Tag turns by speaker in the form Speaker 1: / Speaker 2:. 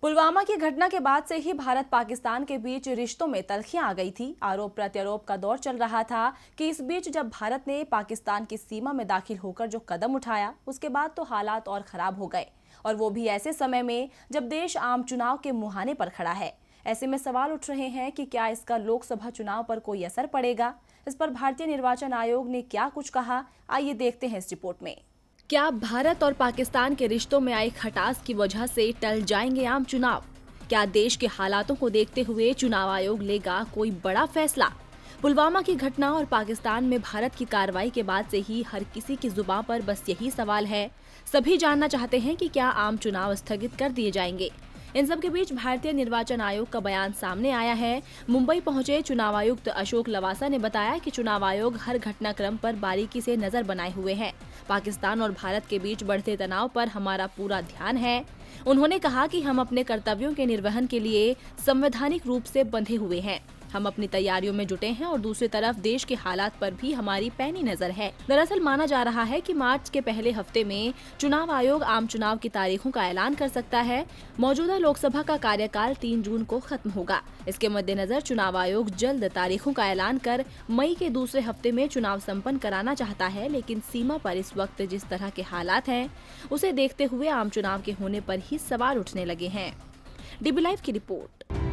Speaker 1: पुलवामा की घटना के बाद से ही भारत पाकिस्तान के बीच रिश्तों में तल्खियां आ गई थी। आरोप प्रत्यारोप का दौर चल रहा था कि इस बीच जब भारत ने पाकिस्तान की सीमा में दाखिल होकर जो कदम उठाया, उसके बाद तो हालात और खराब हो गए, और वो भी ऐसे समय में जब देश आम चुनाव के मुहाने पर खड़ा है। ऐसे में सवाल उठ रहे हैं कि क्या इसका लोकसभा चुनाव पर कोई असर पड़ेगा। इस पर भारतीय निर्वाचन आयोग ने क्या कुछ कहा, आइए देखते हैं इस रिपोर्ट में। क्या भारत और पाकिस्तान के रिश्तों में आई खटास की वजह से टल जाएंगे आम चुनाव? क्या देश के हालातों को देखते हुए चुनाव आयोग लेगा कोई बड़ा फैसला? पुलवामा की घटना और पाकिस्तान में भारत की कार्रवाई के बाद से ही हर किसी की जुबान पर बस यही सवाल है। सभी जानना चाहते हैं कि क्या आम चुनाव स्थगित कर दिए जाएंगे। इन सब के बीच भारतीय निर्वाचन आयोग का बयान सामने आया है। मुंबई पहुंचे चुनाव आयुक्त अशोक लवासा ने बताया कि चुनाव आयोग हर घटनाक्रम पर बारीकी से नजर बनाए हुए है। पाकिस्तान और भारत के बीच बढ़ते तनाव पर हमारा पूरा ध्यान है। उन्होंने कहा कि हम अपने कर्तव्यों के निर्वहन के लिए संवैधानिक रूप से बंधे हुए हैं। हम अपनी तैयारियों में जुटे हैं और दूसरी तरफ देश के हालात पर भी हमारी पैनी नजर है। दरअसल माना जा रहा है कि मार्च के पहले हफ्ते में चुनाव आयोग आम चुनाव की तारीखों का ऐलान कर सकता है। मौजूदा लोकसभा का कार्यकाल 3 जून को खत्म होगा। इसके मद्देनजर चुनाव आयोग जल्द तारीखों का ऐलान कर मई के दूसरे हफ्ते में चुनाव संपन्न कराना चाहता है, लेकिन सीमा पर इस वक्त जिस तरह के हालात हैं, उसे देखते हुए आम चुनाव के होने पर ही सवाल उठने लगे हैं। डीबी लाइव की रिपोर्ट।